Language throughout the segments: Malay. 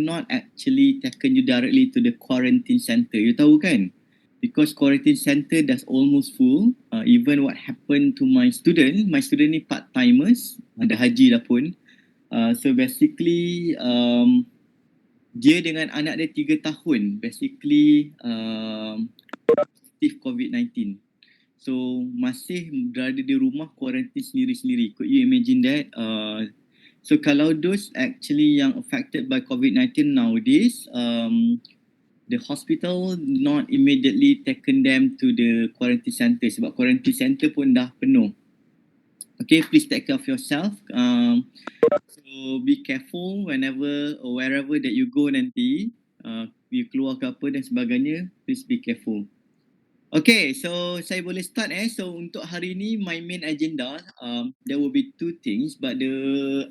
not actually taken you directly to the quarantine center. You tahu kan? Because quarantine center that's almost full. Even what happened to my student ni part-timers, ada haji dah pun. So basically, dia dengan anak dia 3 tahun, basically positif COVID-19. So masih berada di rumah quarantine sendiri-sendiri. Could you imagine that? So kalau those actually yang affected by COVID-19 nowadays, the hospital not immediately taken them to the quarantine center sebab quarantine center pun dah penuh. Okay, please take care of yourself. So be careful whenever or wherever that you go nanti. You keluar ke apa dan sebagainya, please be careful. Okay, so saya boleh start So untuk hari ni, my main agenda, there will be 2 things, but the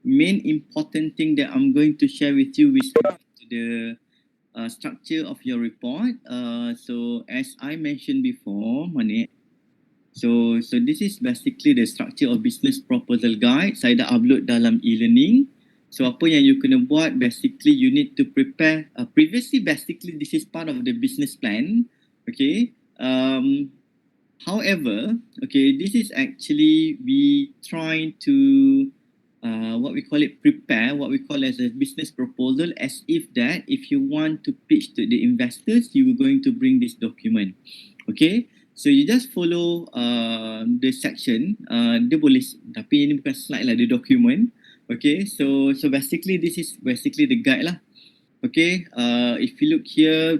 main important thing that I'm going to share with you is the structure of your report. So as I mentioned before, so this is basically the structure of business proposal guide. Saya dah upload dalam e-learning. So apa yang you kena buat, basically you need to prepare. Previously, basically this is part of the business plan. Okay. However, okay, this is actually we trying to what we call it, prepare what we call as a business proposal, as if that if you want to pitch to the investors, you are going to bring this document. Okay. So you just follow the section. Dia boleh, tapi ini bukan slide lah, the document. Okay, so basically this is basically the guide lah. Okay, if you look here,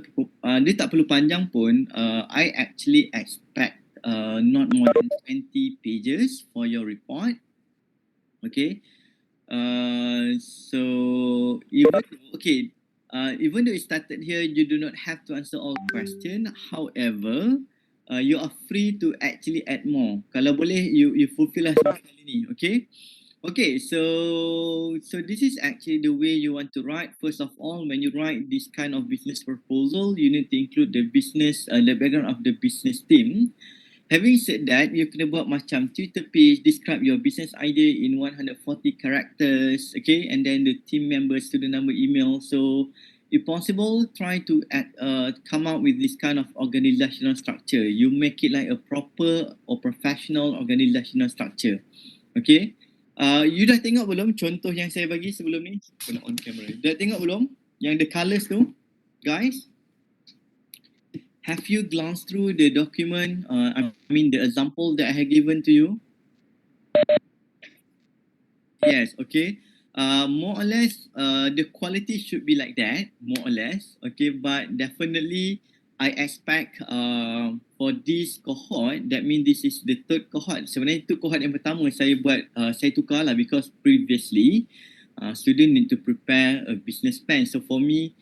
dia tak perlu panjang pun. I actually expect not more than 20 pages for your report. Okay, so even though it started here, you do not have to answer all questions. However, you are free to actually add more. Kalau boleh, you fulfill lah sekali ni. Okay. Okay, so this is actually the way you want to write. First of all, when you write this kind of business proposal, you need to include the business, the background of the business team. Having said that, you kena buat macam Twitter page, describe your business idea in 140 characters, okay, and then the team members, student number, email. So, if possible, try to come out with this kind of organizational structure. You make it like a proper or professional organizational structure, okay. You dah tengok belum contoh yang saya bagi sebelum ni? Kena on camera. Dah tengok belum yang the colours tu, guys? Have you glanced through the document? I mean the example that I have given to you. Yes. Okay. More or less, the quality should be like that. More or less. Okay. But definitely, I expect for this cohort, that means this is the 3rd cohort. Sebenarnya itu cohort yang pertama saya buat, saya tukar lah because previously, student need to prepare a business plan. So for me,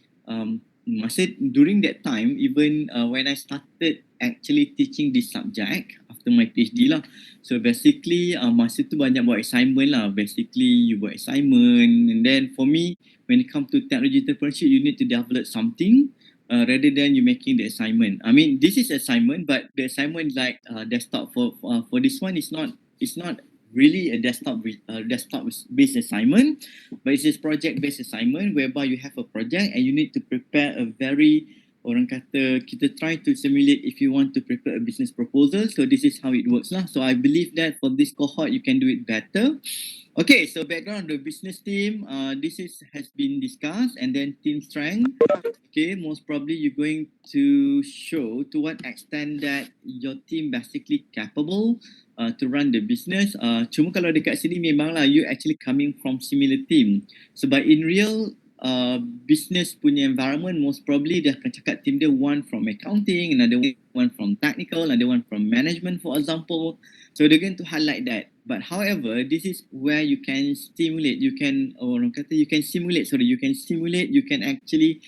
during that time, even when I started actually teaching this subject after my PhD lah. So basically, masa tu banyak buat assignment lah. Basically, you buat assignment, and then for me, when it comes to technology entrepreneurship, you need to develop something. Rather than you making the assignment. I mean, this is assignment, but the assignment like desktop for this one is not really a desktop based assignment, but it's a project based assignment whereby you have a project and you need to prepare a very, orang kata kita try to simulate if you want to prepare a business proposal. So this is how it works lah. So I believe that for this cohort you can do it better. Okay, so background of the business team, this has been discussed, and then team strength. Okay, most probably you're going to show to what extent that your team basically capable to run the business. Cuma kalau dekat sini memanglah you actually coming from similar team. So but in real business punya environment, most probably dia akan cakap team dia one from accounting, another one from technical, another one from management, for example. So they're going to highlight that. But however, this is where you can stimulate, you can simulate, you can actually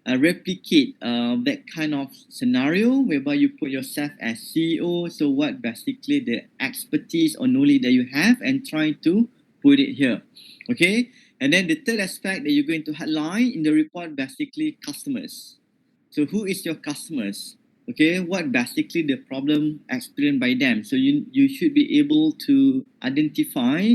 replicate that kind of scenario whereby you put yourself as CEO. So what basically the expertise or knowledge that you have and try to put it here. Okay. And then the third aspect that you're going to highlight in the report, basically customers. So who is your customers? Okay, what basically the problem experienced by them. So you should be able to identify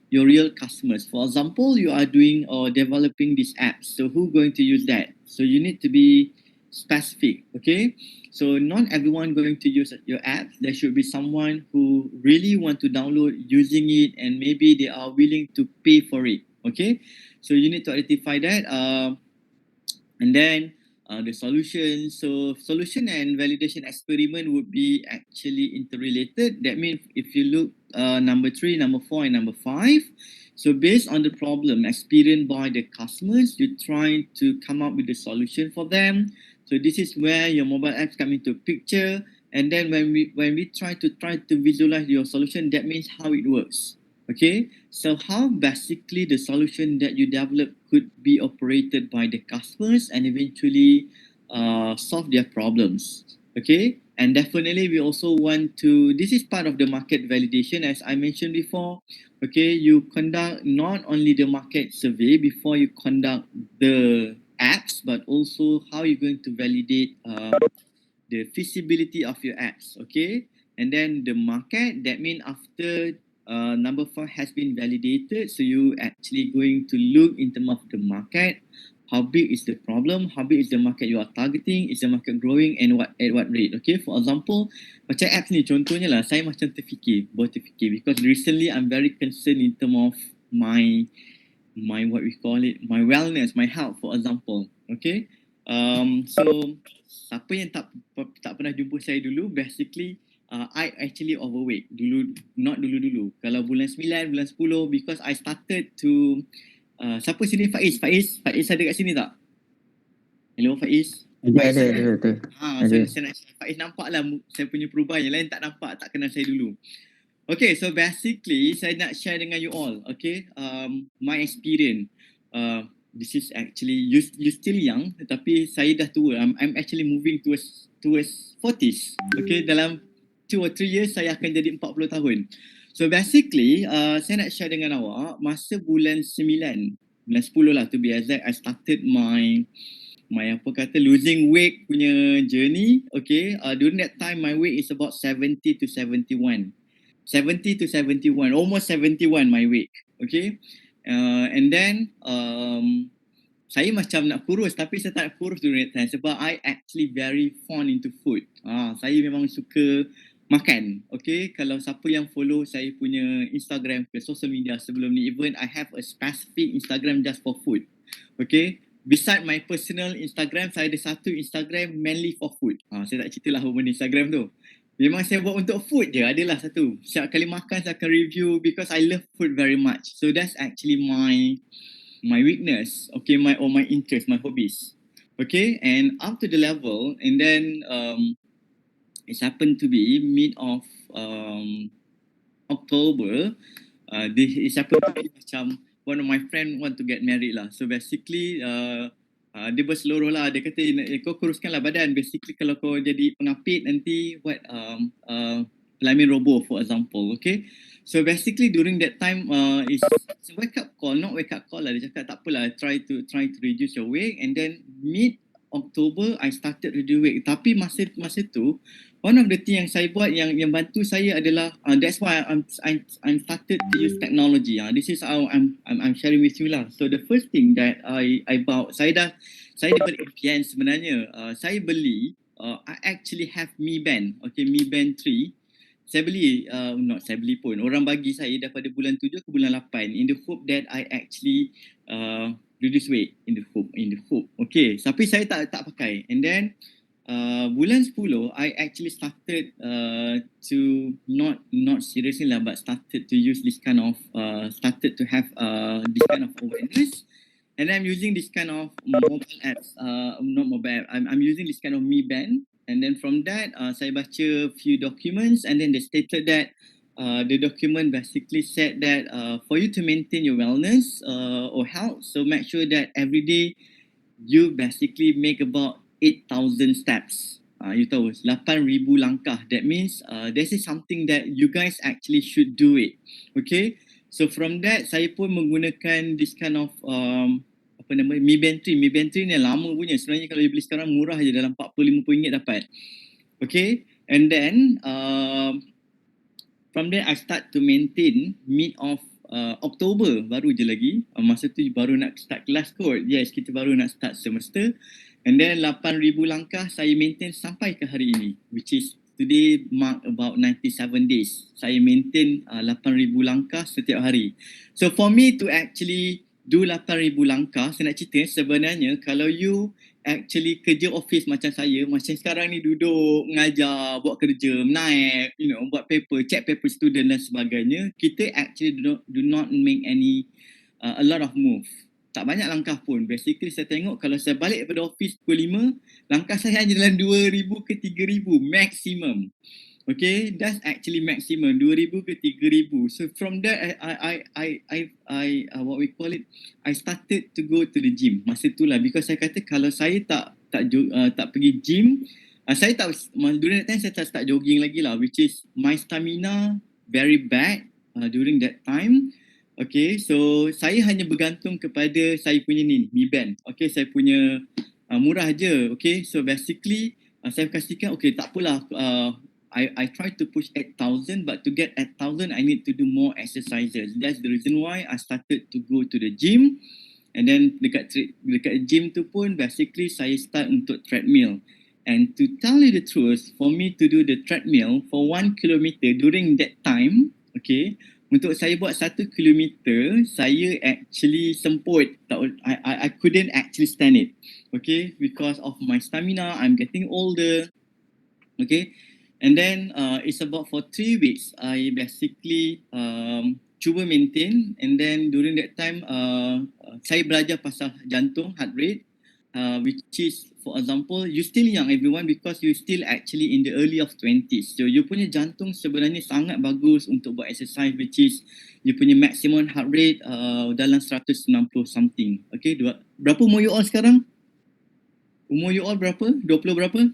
your real customers. For example, you are doing or developing this app. So who going to use that? So you need to be specific, okay? So not everyone going to use your app. There should be someone who really want to download using it and maybe they are willing to pay for it, okay? So you need to identify that. And then the solution. So solution and validation experiment would be actually interrelated. That means if you look number 3, number 4, and number 5, so based on the problem experienced by the customers, you're trying to come up with a solution for them. So this is where your mobile apps come into picture. And then when we try to visualize your solution, that means how it works. Okay, so how basically the solution that you develop could be operated by the customers and eventually solve their problems. Okay, and definitely we also want to, this is part of the market validation as I mentioned before. Okay, you conduct not only the market survey before you conduct the apps, but also how you're going to validate the feasibility of your apps, okay? And then the market, that means after number 4 has been validated, so you actually going to look in terms of the market, how big is the problem, how big is the market you are targeting, is the market growing and at what rate, okay? For example, macam apps ni contohnya lah, saya macam baru terfikir because recently I'm very concerned in terms of my what we call it, my wellness, my health, for example. Okay. So siapa yang tak pernah jumpa saya dulu, basically I actually overweight dulu, not dulu. Kalau bulan 9, bulan 10, because I started to siapa sini Faiz ada kat sini tak? Hello Faiz. Ada. Saya nak Faiz nampak lah saya punya perubahan, yang lain tak nampak, tak kenal saya dulu. Okay, so basically saya nak share dengan you all, okay, my experience. This is actually you still young, tapi saya dah tua. I'm actually moving towards 40s. Okay, dalam 2 or 3 years saya akan jadi 40 tahun. So basically, saya nak share dengan awak masa bulan 9, bulan 10 lah to be exact, I started my losing weight punya journey. Okay, during that time my weight is about 70 to 71, almost 71 my weight. Okay, and then saya macam nak kurus tapi saya tak nak kurus during that time sebab I actually very fond into food. Saya memang suka makan. Okay, kalau siapa yang follow saya punya Instagram ke social media sebelum ni, even I have a specific Instagram just for food. Okay, beside my personal Instagram, saya ada satu Instagram mainly for food. Saya tak cerita lah apa benda Instagram tu. Memang saya buat untuk food je, adalah satu. Setiap kali makan saya akan review because I love food very much. So that's actually my weakness, okay, my interest, my hobbies. Okay, and up to the level, and then it happened to be mid of October. It happened to be macam one of my friend want to get married lah. So basically dia berseluruh lah, dia kata kau kuruskan lah badan, basically kalau kau jadi pengapit nanti buat kelamin roboh for example. Okay, so basically during that time it's a wake up call, not wake up call lah, dia cakap tak apalah, try to reduce your weight. And then mid October I started reduce weight, tapi masa tu one of the thing yang saya buat yang bantu saya adalah that's why I'm started to use technology. This is how I'm sharing with you lah. So the first thing that I bought, saya daripada impian sebenarnya. Saya beli I actually have Mi Band. Okay, Mi Band 3. Saya beli orang bagi saya daripada bulan 7 ke bulan 8 in the hope that I actually reduce weight in the hope. Okay, tapi saya tak pakai. And then bulan 10 I actually started to not seriously lah, but started to use this kind of started to have this kind of awareness, and I'm using this kind of mobile apps, not mobile app, I'm using this kind of Mi Band. And then from that saya baca few documents, and then they stated that the document basically said that for you to maintain your wellness or health, so make sure that every day you basically make about 8,000 steps. You tahu, 8,000 langkah. That means this is something that you guys actually should do it. Okay, so from that saya pun menggunakan this kind of Mi Band 3. Mi Band 3 ni lama punya. Sebenarnya kalau you beli sekarang murah je, dalam 40-50 ringgit dapat. Okay, and then from there I start to maintain mid of Oktober baru je lagi. Masa tu baru nak start kelas kot. Yes, kita baru nak start semester. And then 8,000 langkah saya maintain sampai ke hari ini, which is today mark about 97 days. Saya maintain 8,000 langkah setiap hari. So for me to actually do 8,000 langkah, saya nak cerita sebenarnya kalau you actually kerja office macam saya, macam sekarang ni duduk, mengajar, buat kerja, menaip, buat paper, check paper student dan sebagainya, kita actually do not make any a lot of move. Tak banyak langkah pun. Basically saya tengok kalau saya balik daripada office pukul 5, langkah saya hanya dalam 2,000 ke 3,000 maximum. Okay, that's actually maximum 2,000 ke 3,000. So from there what we call it, I started to go to the gym. Masa itulah because saya kata kalau saya tak pergi gym, saya tak during that time saya tak start jogging lagi lah, which is my stamina very bad during that time. Okay, so saya hanya bergantung kepada saya punya Mi Band. Okay, saya punya murah je. Okay, so basically saya pastikan okay tak apalah. I try to push 8,000, but to get 8,000 I need to do more exercises. That's the reason why I started to go to the gym. And then dekat gym tu pun basically saya start untuk treadmill. And to tell you the truth, for me to do the treadmill for 1 kilometer during that time, okay, untuk saya buat 1 kilometer, saya actually semput. I couldn't actually stand it. Okay, because of my stamina, I'm getting older. Okay, and then it's about for 3 weeks, I basically cuba maintain. And then during that time, saya belajar pasal jantung, heart rate. Which is, for example, you still young everyone because you still actually in the early of 20s. So you punya jantung sebenarnya sangat bagus untuk buat exercise, which is you punya maximum heart rate dalam 160 something. Okay, berapa umur you all sekarang? Umur you all berapa? 20 berapa?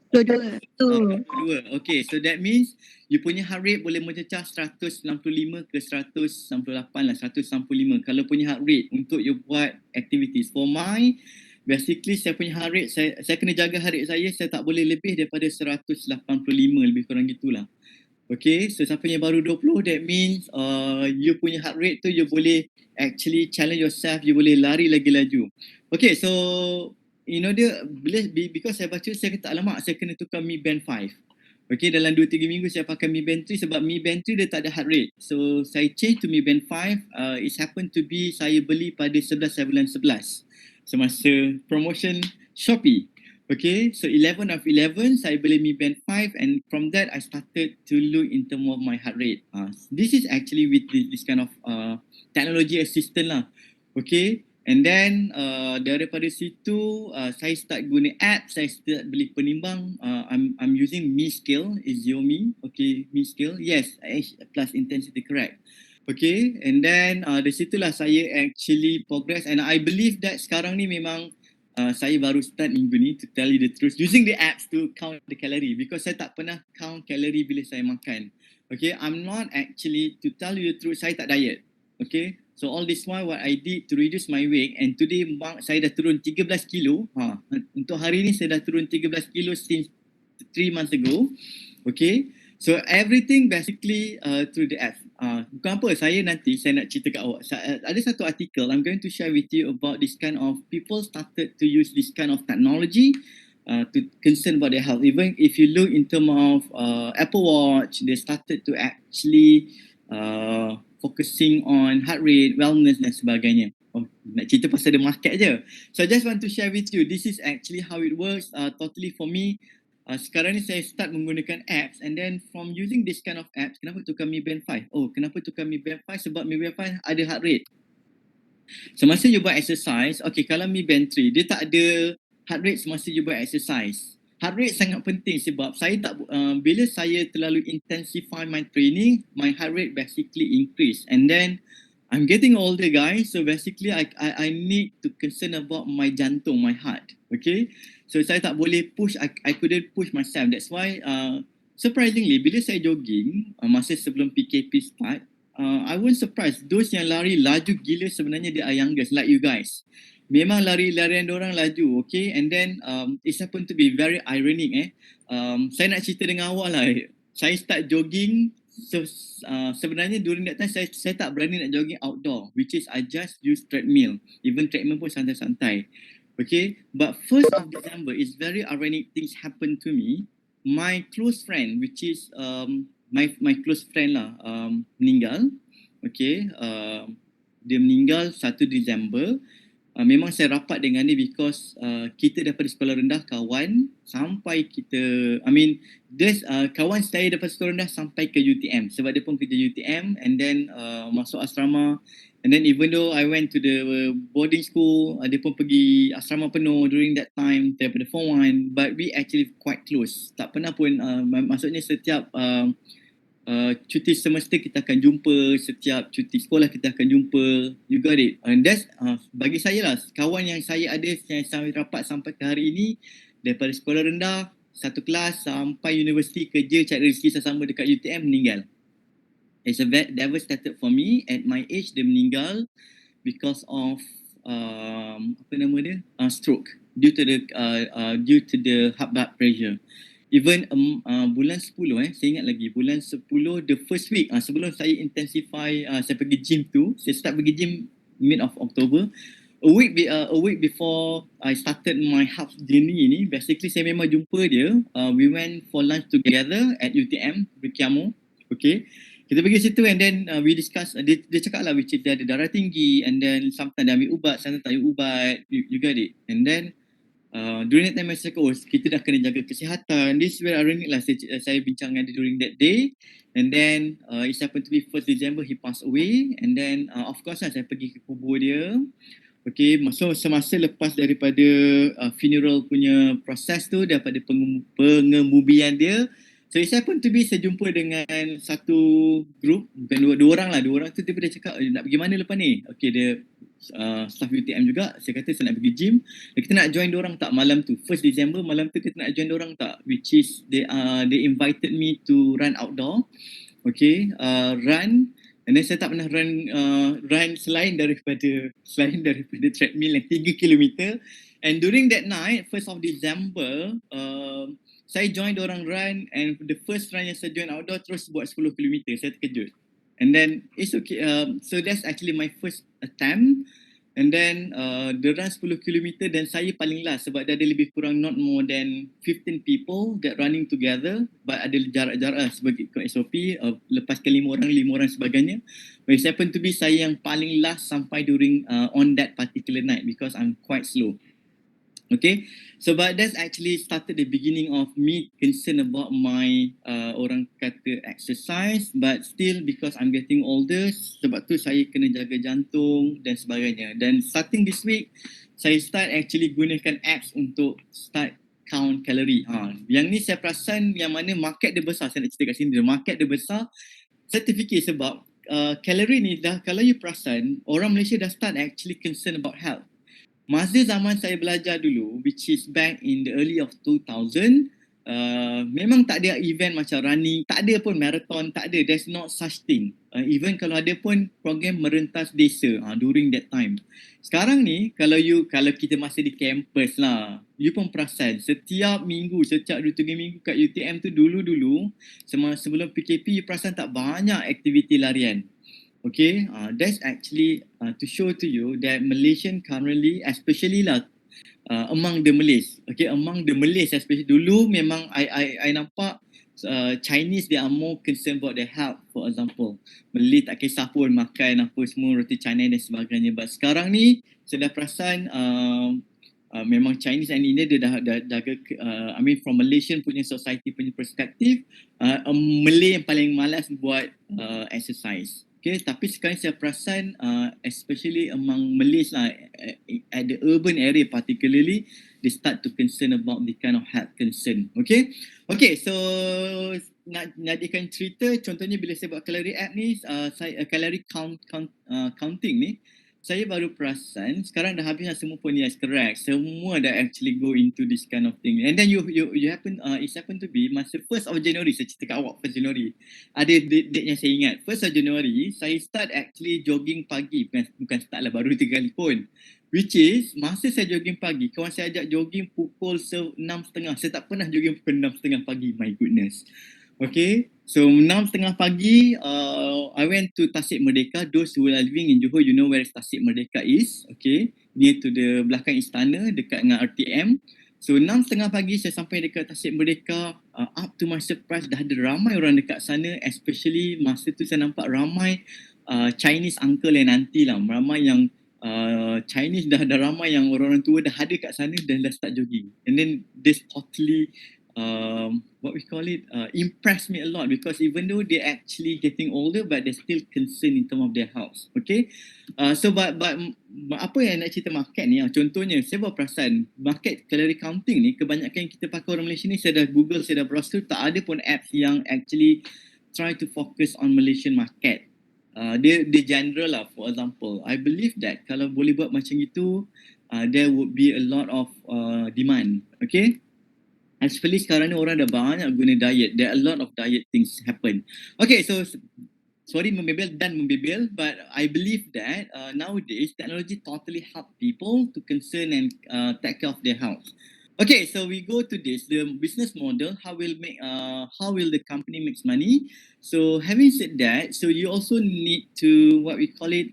22. 22. Okay, so that means you punya heart rate boleh mencecah 165 ke 168 lah, 165 kalau punya heart rate untuk you buat activities. For my, basically saya punya heart rate, saya kena jaga heart rate saya tak boleh lebih daripada 185, lebih kurang gitulah. Okay, so siapa yang baru 20, that means you punya heart rate tu you boleh actually challenge yourself, you boleh lari lagi laju. Okay, so because saya baca, saya kata alamak, saya kena tukar Mi Band 5. Okay, dalam 2-3 minggu saya pakai Mi Band 3 sebab Mi Band 3 dia tak ada heart rate. So saya change to Mi Band 5. It happened to be saya beli pada 11 semasa promotion Shopee. Okay, so 11 of 11 saya beli Mi Band 5, and from that I started to look in terms of my heart rate. This is actually with this kind of technology assistant lah. Okay, and then daripada situ saya start guna app, saya start beli penimbang. I'm using Mi Scale, is Xiaomi. Okay, Mi Scale, yes, plus intensity, correct. Okay, and then dari situlah saya actually progress, and I believe that sekarang ni memang saya baru start minggu ni, to tell you the truth, using the apps to count the calorie, because saya tak pernah count calorie bila saya makan. Okay, I'm not actually, to tell you the truth, saya tak diet. Okay, so all this while what I did to reduce my weight, and today saya dah turun 13 kilo. Untuk hari ni saya dah turun 13 kilo since 3 months ago. Okay, so everything basically through the app. Bukan apa, saya nak cerita kat awak. Ada satu artikel I'm going to share with you about this kind of people started to use this kind of technology to concern about their health. Even if you look in terms of Apple Watch, they started to actually focusing on heart rate, wellness dan sebagainya. Nak cerita pasal the market je. So I just want to share with you, this is actually how it works totally for me. Sekarang ni saya start menggunakan apps, and then from using this kind of apps, kenapa tukar Mi Band 5? Oh, kenapa tukar Mi Band 5? Sebab Mi Band 5 ada heart rate. Semasa you buat exercise, okay, kalau Mi Band 3, dia tak ada heart rate semasa you buat exercise. Heart rate sangat penting sebab saya tak, bila saya terlalu intensify my training, my heart rate basically increase. And then, I'm getting older, guys, so basically I need to concern about my jantung, my heart. Okay, so saya tak boleh push, I couldn't push myself. That's why surprisingly bila saya jogging masa sebelum PKP start, I was surprised those yang lari laju gila sebenarnya they are youngest like you guys. Memang larian diorang laju. Okay, and then it's happened to be very ironic. Saya nak cerita dengan awak lah, saya start jogging sebenarnya during that time saya tak berani nak jogging outdoor, which is I just use treadmill. Even treadmill pun santai-santai. Okay, but 1st of December is very ironic things happen to me. My close friend, which is my close friend lah, meninggal. Okay, dia meninggal 1 Disember. Memang saya rapat dengan dia because kita daripada sekolah rendah kawan sampai kita, kawan saya daripada sekolah rendah sampai ke UTM sebab dia pun kerja UTM, and then masuk asrama, and then even though I went to the boarding school, dia pun pergi asrama penuh during that time daripada form 1, but we actually quite close. Tak pernah pun, maksudnya setiap cuti semester kita akan jumpa, setiap cuti sekolah kita akan jumpa. You got it. And that's bagi saya lah, kawan yang saya ada yang saya rapat sampai ke hari ini daripada sekolah rendah satu kelas sampai universiti, kerja cari rezeki sesama dekat UTM, meninggal. It's a bit devastated for me. At my age dia meninggal because of stroke due to the heart blood pressure. Even bulan 10 saya ingat lagi, bulan 10 the first week sebelum saya intensify, saya pergi gym tu, saya start pergi gym mid of October. A week before I started my half journey ni, basically saya memang jumpa dia. We went for lunch together at UTM Brikiamo. Okay, kita pergi situ and then we discuss. Dia cakap lah, which is dia ada darah tinggi, and then sometimes dia ambil ubat, sometimes tak ambil ubat. You got it. And then during that time saya cakap, kita dah kena jaga kesihatan. This is very ironic lah, saya bincang dengan dia during that day. And then it happened to be 1st December he passed away. And then of course lah, saya pergi ke kubur dia. Okay, semasa lepas daripada funeral punya proses tu, daripada pengemubian dia, so it happened to be saya jumpa dengan satu group, bukan dua orang lah. Dua orang tu tiba-tiba dia cakap, nak pergi mana lepas ni? Okay, dia staff UTM juga. Saya kata saya nak pergi gym. Kita nak join diorang tak malam tu? 1st December malam tu kita nak join diorang tak? Which is they invited me to run outdoor. Okay, run. And then saya tak pernah run selain daripada treadmill yang 3 km. And during that night, 1st of December, saya join diorang run, and the first run yang saya join outdoor terus buat 10 km. Saya terkejut. And then it's okay. So that's actually my first attempt. And then the run 10 km dan saya paling last sebab dia ada lebih kurang not more than 15 people that running together, but ada jarak-jarak sebagai SOP, lepaskan 5 orang sebagainya. But it happened to be saya yang paling last sampai during on that particular night because I'm quite slow. Okay, so but that's actually started the beginning of me concerned about my orang kata exercise, but still because I'm getting older, sebab tu saya kena jaga jantung dan sebagainya. Dan starting this week, saya start actually gunakan apps untuk start count kalori. Yang ni saya perasan yang mana market dia besar. Saya nak cerita kat sini, market dia besar. Saya terfikir sebab kalori ni dah, kalau you perasan, orang Malaysia dah start actually concerned about health. Masa zaman saya belajar dulu, which is back in the early of 2000, memang tak ada event macam running, tak ada pun marathon, tak ada. There's not such thing. Even kalau ada pun program merentas desa during that time. Sekarang ni, kalau kita masih di campus lah, you pun perasan setiap minggu, setiap 2-3 minggu kat UTM tu dulu-dulu, sebelum PKP, you perasan tak banyak aktiviti larian. Okay, that's actually to show to you that Malaysian currently, especially lah among the Malays, okay, among the Malays especially, dulu memang I nampak Chinese, they are more concerned about their health. For example, Malay tak kisah pun makan apa semua, roti canai dan sebagainya. But sekarang ni saya dah perasan memang Chinese and India dia dah jaga, from Malaysian punya society punya perspektif, Malay yang paling malas buat exercise. Okay, tapi sekarang saya perasan especially among Malays lah, at the urban area particularly, they start to concern about the kind of health concern. Okay, so nak jadikan cerita, contohnya bila saya buat calorie app ni, calorie counting ni, saya baru perasan sekarang dah habis semua pun, yes, correct, semua dah actually go into this kind of thing. And then you happen, it happen to be masa 1st of January, saya cerita kat awak 1st January, ada date yang saya ingat. 1st of January, saya start actually jogging pagi, bukan start lah, baru 3 kali pun. Which is, masa saya jogging pagi, kawan saya ajak jogging pukul 6.30. Saya tak pernah jogging pukul 6.30 pagi, my goodness. Okay, so 6:30 pagi, I went to Tasik Merdeka. Those who are living in Johor, you know where Tasik Merdeka is. Okay, near to the belakang istana, dekat dengan RTM. So 6:30 pagi saya sampai dekat Tasik Merdeka. Up to my surprise, dah ada ramai orang dekat sana. Especially masa tu saya nampak ramai Chinese uncle and auntie lah. Ramai yang Chinese, dah ramai yang orang-orang tua dah ada kat sana dan dah start jogging. And then this totally what we call it, impressed me a lot, because even though they're actually getting older, but they're still concerned in terms of their health. Okay, so but apa yang nak cerita market ni, contohnya saya baru perasan market calorie counting ni, kebanyakan yang kita pakai orang Malaysia ni, saya dah Google, saya dah browse, tak ada pun apps yang actually try to focus on Malaysian market. Dia general lah. For example, I believe that kalau boleh buat macam itu, there would be a lot of demand. Okay, especially sekarang ni orang dah banyak guna diet. There are a lot of diet things happen. Okay, so sorry membebel, but I believe that nowadays technology totally help people to concern and take care of their health. Okay, so we go to this, the business model. How will the company makes money? So having said that, so you also need to, what we call it,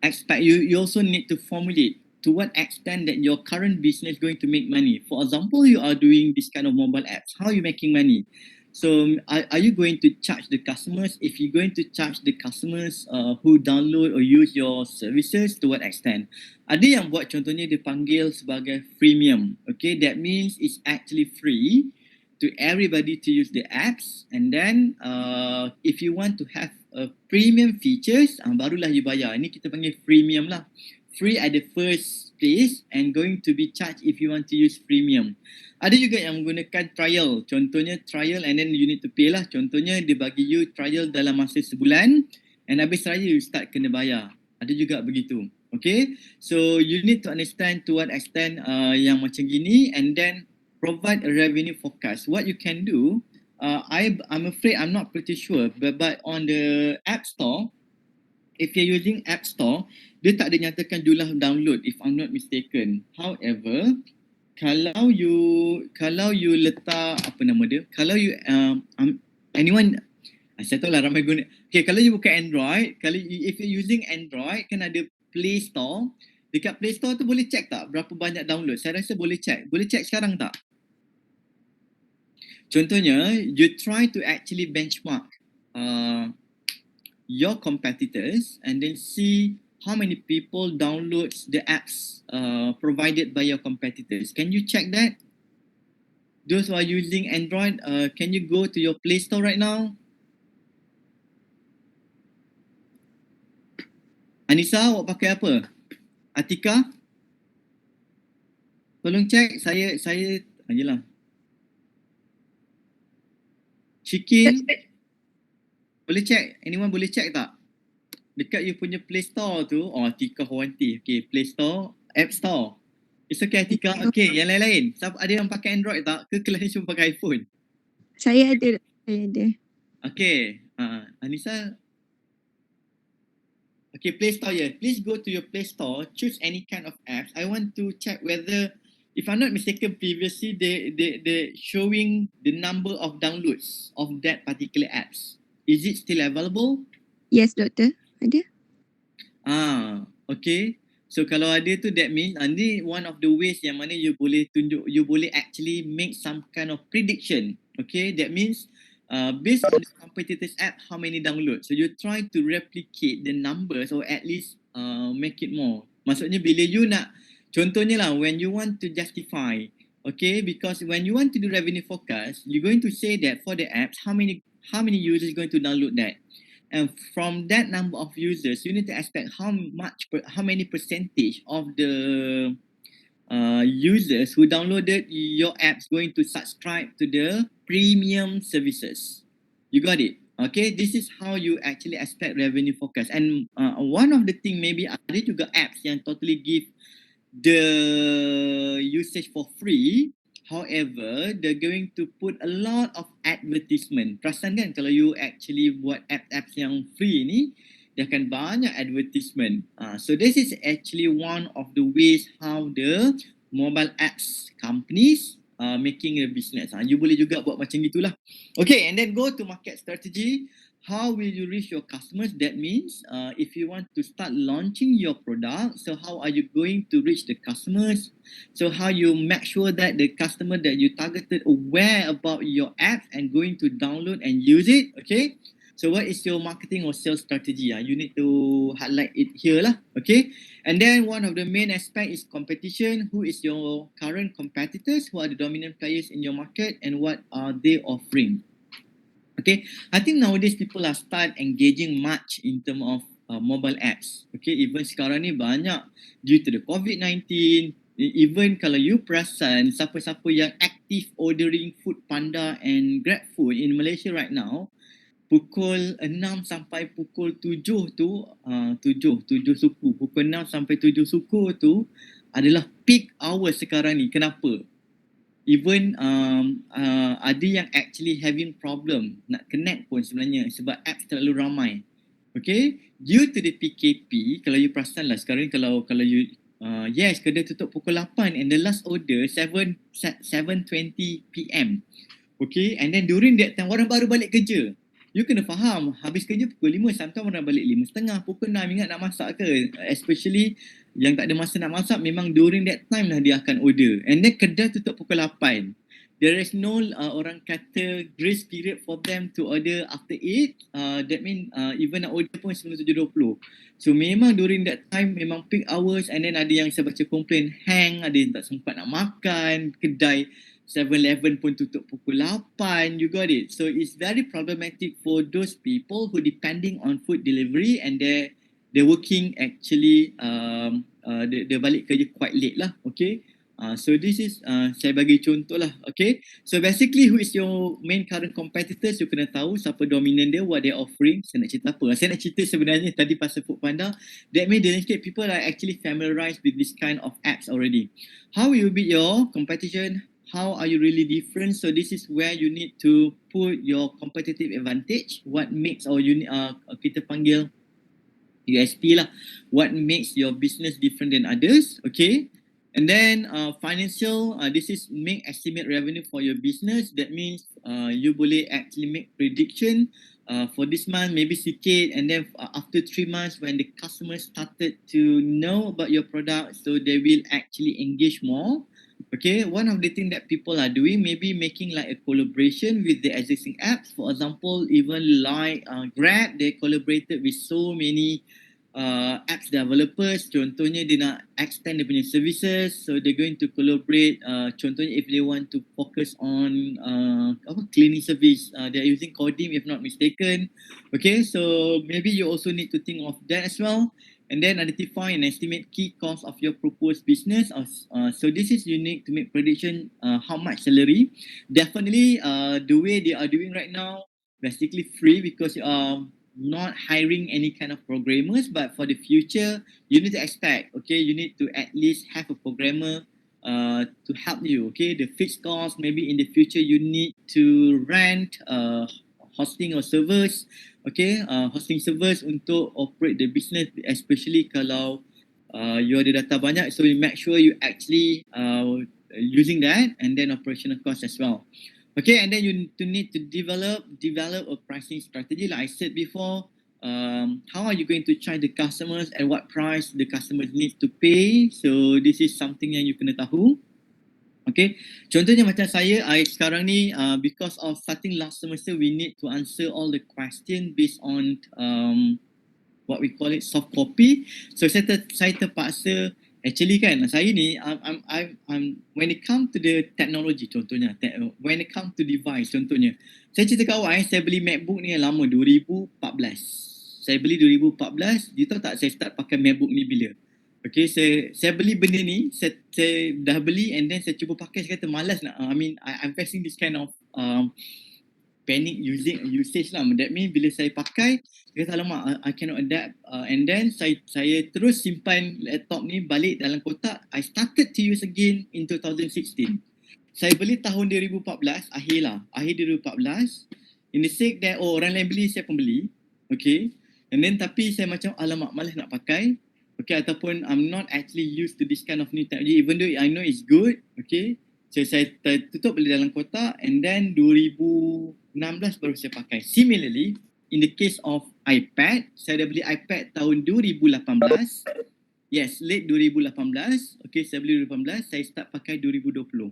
expect, you also need to formulate to what extent that your current business is going to make money. For example, you are doing this kind of mobile apps. How are you making money? So are you going to charge the customers? If you're going to charge the customers who download or use your services, to what extent? Ada yang buat contohnya dia panggil sebagai freemium. Okay, that means it's actually free to everybody to use the apps, and then if you want to have premium features, barulah you bayar. Ini kita panggil freemium lah. Free at the first place and going to be charged if you want to use premium. Ada juga yang menggunakan trial. Contohnya trial and then you need to pay lah. Contohnya dia bagi you trial dalam masa sebulan and habis raya you start kena bayar. Ada juga begitu. Okay, so you need to understand to what extent yang macam gini, and then provide a revenue forecast. What you can do, I'm afraid I'm not pretty sure, but on the App Store, if you're using App Store, dia tak ada nyatakan jumlah download if I'm not mistaken. However, kalau you letak apa nama dia, kalau you anyone, saya tahu lah ramai guna. Okay, kalau you buka Android, if you're using Android, kan ada Play Store. Dekat Play Store tu boleh check tak berapa banyak download? Saya rasa boleh check. Boleh check sekarang tak? Contohnya, you try to actually benchmark your competitors and then see how many people downloads the apps provided by your competitors. Can you check that? Those who are using Android, can you go to your Play Store right now? Anissa, awak pakai apa? Atika? Tolong check. Saya ayolah. Shikin, boleh check? Anyone boleh check tak? Dekat you punya Play Store tu, Atika Hawanti. Okay, Play Store, App Store. It's okay, Atika. Okay, yang lain-lain. Ada yang pakai Android tak? Ke kelas cuma pakai iPhone? Saya ada. Okay, Anissa. Okay, Play Store, yeah. Please go to your Play Store, choose any kind of apps. I want to check whether, if I'm not mistaken, previously they showing the number of downloads of that particular apps. Is it still available? Yes, doktor. Ada. Okay. So kalau ada tu, that means ni one of the ways yang mana you boleh tunjuk, you boleh actually make some kind of prediction. Okay, that means based on the competitors app, how many downloads. So you try to replicate the numbers or at least make it more. Maksudnya bila you nak, contohnya lah, when you want to justify, okay, because when you want to do revenue forecast, you're going to say that for the apps, how many users going to download that. And from that number of users, you need to expect how many percentage of the users who downloaded your apps going to subscribe to the premium services. You got it? Okay, this is how you actually expect revenue forecast. And one of the thing, maybe ada juga apps yang totally give the usage for free. However, they're going to put a lot of advertisement. Perasan kan kalau you actually buat apps yang free ni, dia akan banyak advertisement. So this is actually one of the ways how the mobile apps companies making a business. You boleh juga buat macam gitulah. Okay, and then go to market strategy. How will you reach your customers? That means if you want to start launching your product, so how are you going to reach the customers? So how you make sure that the customer that you targeted aware about your app and going to download and use it, okay? So what is your marketing or sales strategy? You need to highlight it here lah, okay? And then one of the main aspect is competition. Who is your current competitors? Who are the dominant players in your market and what are they offering? Okay, I think nowadays people are start engaging much in terms of mobile apps. Okay, even sekarang ni banyak due to the COVID-19. Even kalau you perasan siapa-siapa yang active ordering food panda and grab food in Malaysia right now, pukul 6 sampai pukul 7 tu, 7 suku, pukul 6 sampai 7 suku tu adalah peak hour sekarang ni. Kenapa? Even ada yang actually having problem nak connect pun sebenarnya sebab apps terlalu ramai. Okay, due to the PKP, kalau you perasan lah sekarang ni kalau you yes, kedai tutup pukul 8 and the last order 7:20 PM. Okay, and then during that time orang baru balik kerja. You kena faham, habis kerja pukul 5, sometimes orang balik 5:30, pukul 6 ingat nak masak ke? Especially yang tak ada masa nak masak, memang during that time lah dia akan order. And then kedai tutup pukul 8. There is no orang kata grace period for them to order after 8. That mean even nak order pun sebelum 7.20. So memang during that time memang peak hours, and then ada yang saya baca komplain hang, ada yang tak sempat nak makan, kedai 7-Eleven pun tutup pukul 8, you got it. So it's very problematic for those people who depending on food delivery and they're working actually they balik kerja quite late lah, okay. So this is saya bagi contoh lah, okay. So basically who is your main current competitors, you kena tahu siapa dominan dia, what they offering. Saya nak cerita apa? Saya nak cerita sebenarnya tadi pasal Food Panda. That means the landscape people are actually familiarized with this kind of apps already. How will you beat your competition? How are you really different? So this is where you need to put your competitive advantage. What makes kita panggil USP lah. What makes your business different than others? Okay. And then financial, this is make estimate revenue for your business. That means you boleh actually make prediction for this month, maybe sikit, and then after 3 months when the customers started to know about your product, so they will actually engage more. Okay, one of the things that people are doing, maybe making like a collaboration with the existing apps. For example, even like Grab, they collaborated with so many apps developers. Contohnya dia nak extend dia punya services, so they're going to collaborate. Contohnya if they want to focus on cleaning service, they're using Codim if not mistaken. Okay, so maybe you also need to think of that as well. And then identify and estimate key costs of your proposed business. So this is unique to make prediction how much salary. Definitely the way they are doing right now, basically free because you are not hiring any kind of programmers, but for the future, you need to expect, okay, you need to at least have a programmer to help you, okay. The fixed cost, maybe in the future, you need to rent hosting or servers, okay, hosting servers untuk operate the business, especially kalau you ada data banyak, so you make sure you actually using that, and then operational cost as well. Okay, and then you need to develop a pricing strategy. Like I said before, how are you going to charge the customers and what price the customers need to pay? So this is something yang you kena tahu. Okay, contohnya macam saya sekarang ni because of starting last semester, we need to answer all the question based on what we call it soft copy. So saya terpaksa actually kan, saya ni I'm when it come to the technology, contohnya when it come to device, contohnya saya cerita kawan saya beli MacBook ni yang lama 2014. Saya beli 2014, you tahu tak saya start pakai MacBook ni bila? Okay, saya beli benda ni, saya dah beli and then saya cuba pakai, saya kata malas nak, I'm facing this kind of panic usage lah. That means bila saya pakai, saya kata alamak, I cannot adapt, and then saya terus simpan laptop ni balik dalam kotak. I started to use again in 2016. Saya beli tahun 2014, akhir 2014. In the sake that orang lain beli, saya pun beli. Okay, and then tapi saya macam alamak, malas nak pakai. Okay, ataupun I'm not actually used to this kind of new technology, even though I know it's good. Okay, So saya tutup beli dalam kotak and then 2016 baru saya pakai. Similarly, in the case of iPad, saya dah beli iPad tahun 2018. Yes, late 2018. Okay, saya beli 2018, saya start pakai 2020.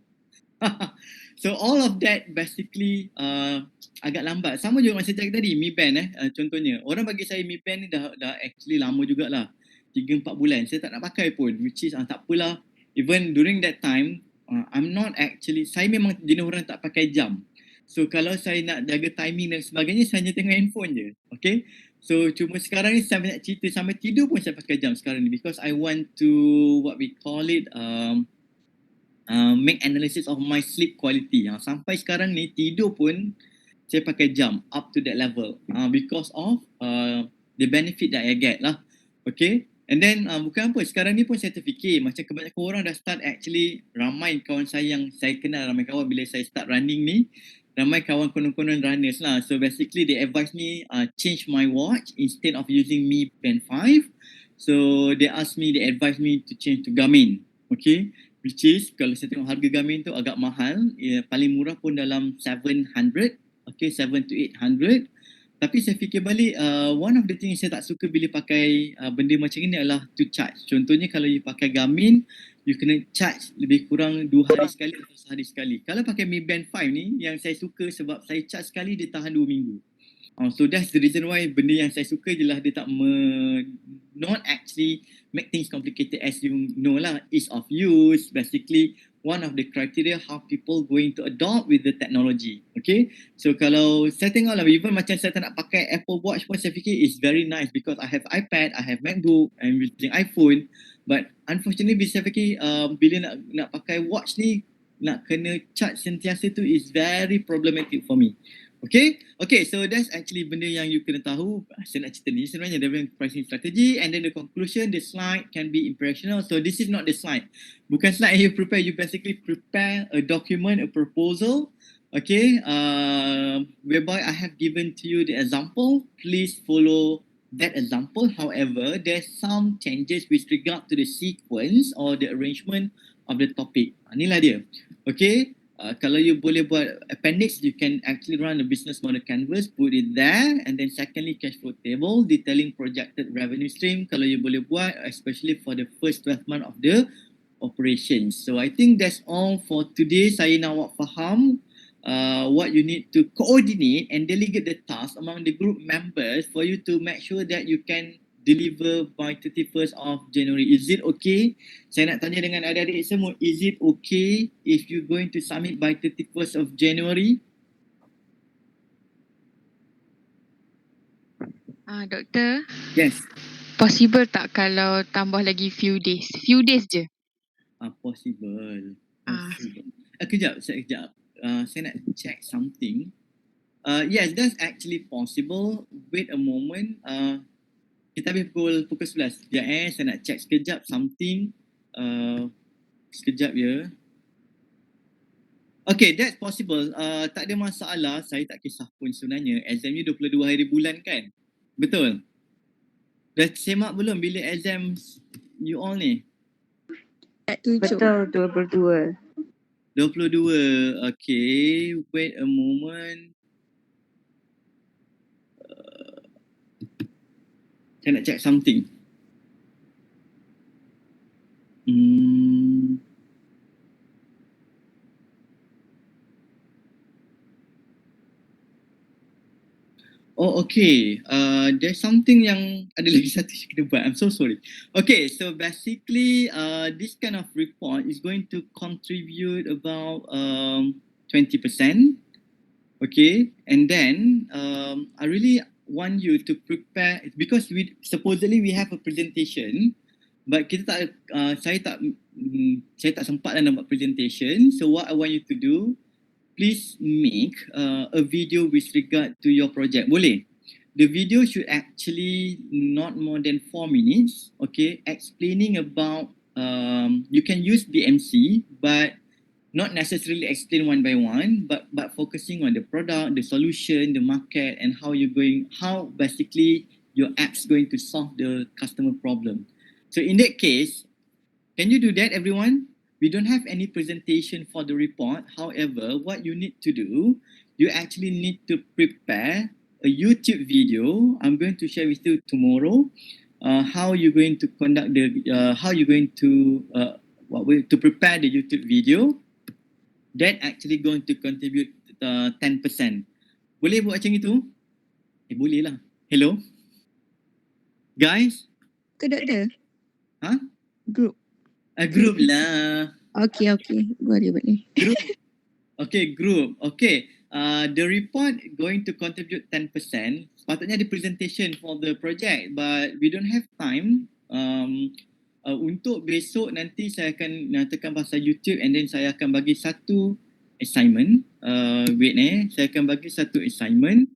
So all of that basically agak lambat. Sama juga masa cakap tadi, Mi Band contohnya. Orang bagi saya Mi Band ni dah actually lama jugalah. 3-4 bulan. Saya tak nak pakai pun. Which is tak apalah. Even during that time, I'm not actually, saya memang jenis orang tak pakai jam. So kalau saya nak jaga timing dan sebagainya, saya hanya tengok handphone je. Okay. So cuma sekarang ni saya banyak cerita, sampai tidur pun saya pakai jam sekarang ni. Because I want to, what we call it, make analysis of my sleep quality. Sampai sekarang ni tidur pun saya pakai jam up to that level because of the benefit that I get lah. Okay. And then bukan apa, sekarang ni pun saya terfikir macam kebanyakan orang dah start actually, ramai kawan saya yang saya kenal, ramai kawan bila saya start running ni, ramai kawan konon-konon runners lah. So basically they advise me change my watch instead of using Mi Band 5. So they ask me, they advise me to change to Garmin. Okay. Which is kalau saya tengok harga Garmin tu agak mahal, paling murah pun dalam 700, okay, 7 to 800. Tapi saya fikir balik, one of the things saya tak suka bila pakai benda macam ini adalah to charge. Contohnya kalau you pakai Garmin, you kena charge lebih kurang 2 hari sekali atau sehari sekali. Kalau pakai Mi Band 5 ni, yang saya suka sebab saya charge sekali dia tahan 2 minggu. So that's the reason why benda yang saya suka je lah, dia tak not actually make things complicated, as you know lah, ease of use, basically one of the criteria how people going to adopt with the technology. Okay, so kalau saya tengok lah, even macam saya tak nak pakai Apple Watch pun saya fikir is very nice because I have iPad, I have MacBook, I'm using iPhone, but unfortunately bila saya fikir bila nak pakai watch ni, nak kena charge sentiasa tu is very problematic for me. Okay, so that's actually benda yang you kena tahu. Saya nak cerita ni sebenarnya dari pricing strategy, and then the conclusion, the slide can be impressional. So this is not the slide. Bukan slide yang you prepare, you basically prepare a document, a proposal, okay, whereby I have given to you the example. Please follow that example. However, there's some changes with regard to the sequence or the arrangement of the topic. Inilah dia. Okay. Kalau you boleh buat appendix, you can actually run a business model canvas, put it there, and then secondly cash flow table detailing projected revenue stream kalau you boleh buat, especially for the first 12 month of the operations. So I think that's all for today. Saya nak awak faham what you need to coordinate and delegate the task among the group members for you to make sure that you can deliver by 31st of January. Is it okay? Saya nak tanya dengan adik-adik semua, is it okay if you going to submit by 31st of January? Doktor, Yes. possible tak kalau tambah lagi few days? Few days je. Possible. Kejap. Saya nak check something. Yes, that's actually possible. Wait a moment. Kita habis pukul 11. Sekejap saya nak check sekejap something. Sekejap ya. Okay, that's possible. Tak ada masalah. Saya tak kisah pun sebenarnya. Exam ni 22 hari bulan kan? Betul? Dah semak belum bila exam you all ni? Betul, 22. 22. Okay, wait a moment. Saya nak check something. Oh, okay. There's something yang ada lagi satu yang kena buat. I'm so sorry. Okay, so basically, this kind of report is going to contribute about 20%. Okay, and then I really want you to prepare because we supposedly we have a presentation, but kita tak, saya tak sempat nak buat presentation. So what I want you to do, please make a video with regard to your project. Boleh? The video should actually not more than 4 minutes. Okay, explaining about you can use BMC, but not necessarily explain one by one, but focusing on the product, the solution, the market, and how basically your app's going to solve the customer problem. So in that case, can you do that, everyone? We don't have any presentation for the report. However, what you need to do, you actually need to prepare a YouTube video. I'm going to share with you tomorrow how you're going to conduct the, how you're going to, what way to prepare the YouTube video that actually going to contribute 10%. Boleh buat macam itu? Boleh lah. Hello? Guys? Ke doktor? Huh? Group. Group lah. Okay. Boleh. Group. Okay, group. Okay. The report going to contribute 10%. Sepatutnya ada presentation for the project, but we don't have time. Untuk besok nanti saya akan nyatakan pasal YouTube and then saya akan bagi satu assignment. Saya akan bagi satu assignment.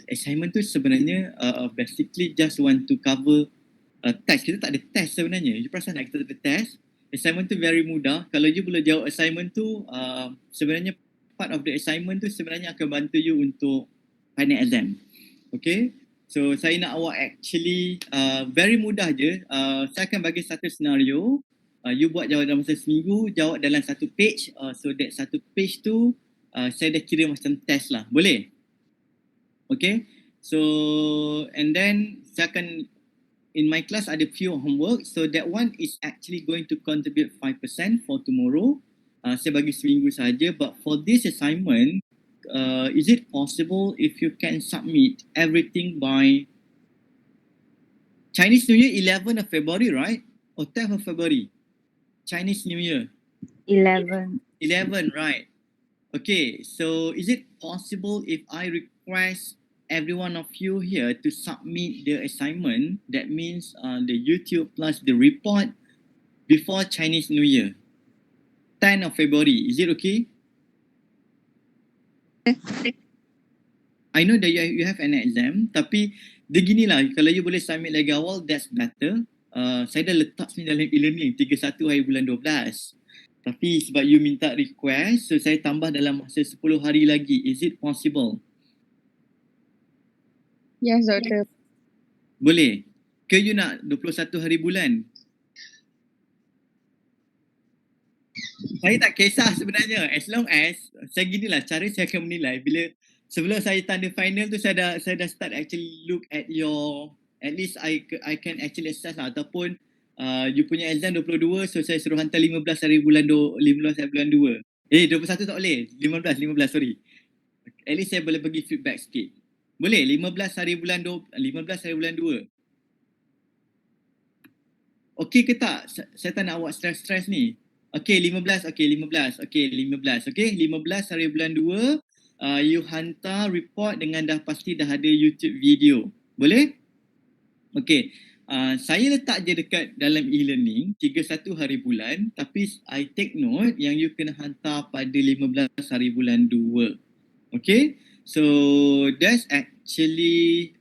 Assignment tu sebenarnya basically just want to cover test. Kita tak ada test sebenarnya. You perasan tak kita tak ada test? Assignment tu very mudah. Kalau you boleh jawab assignment tu, sebenarnya part of the assignment tu sebenarnya akan bantu you untuk final exam. Okay? So saya nak awak actually very mudah je. Saya akan bagi satu senario. You buat jawab dalam masa seminggu, jawab dalam satu page. So that satu page tu saya dah kira macam test lah. Boleh? Okay? So and then saya akan in my class ada few homework, so that one is actually going to contribute 5% for tomorrow. Saya bagi seminggu saja, but for this assignment, is it possible if you can submit everything by Chinese New Year 11th of February, right? Or 10th of February? Chinese New Year. 11. 11, right? Okay, so is it possible if I request every one of you here to submit the assignment, that means the YouTube plus the report before Chinese New Year, 10th of February. Is it okay? I know that you have an exam, tapi beginilah, kalau you boleh submit lagi awal, that's better. Saya dah letak sini dalam e-learning 31 hari bulan 12. Tapi sebab you minta request, so saya tambah dalam masa 10 hari lagi. Is it possible? Yes, doktor. Boleh? Ke you nak 21 hari bulan? Saya tak kisah sebenarnya. As long as, saya ginilah cara saya akan menilai. Bila sebelum saya tanda final tu, saya dah start actually look at your, at least I can actually assess lah. Ataupun you punya exam 22, so saya suruh hantar 15 hari bulan 15 hari bulan 2. 21 tak boleh. 15 sorry. At least saya boleh bagi feedback sikit. Boleh 15 hari bulan 2. Okey ke tak? Saya tak nak awak stres ni. Okey 15. Okey 15 hari bulan 2 you hantar report dengan dah pasti dah ada YouTube video. Boleh? Okey. Saya letak je dekat dalam e-learning 31 hari bulan, tapi I take note yang you kena hantar pada 15 hari bulan 2. Okay, so that's actually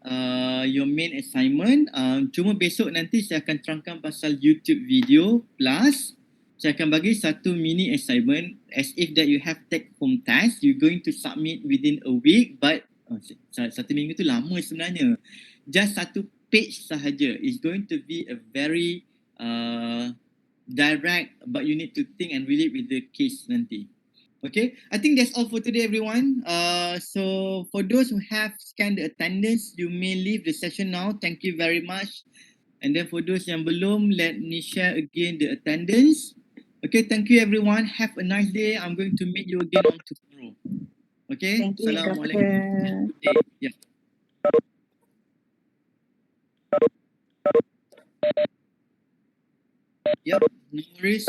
your main assignment. Cuma besok nanti saya akan terangkan pasal YouTube video plus saya akan bagi satu mini assignment as if that you have take home test. You're going to submit within a week, but satu minggu tu lama sebenarnya. Just satu page sahaja. It's going to be a very direct, but you need to think and relate with the case nanti. Okay, I think that's all for today, everyone. So for those who have scanned the attendance, you may leave the session now. Thank you very much. And then for those yang belum, let me share again the attendance. Okay, thank you everyone. Have a nice day. I'm going to meet you again on tomorrow. Okay, Thank you, Assalamualaikum. Doctor. Okay, yeah. Yep, no worries.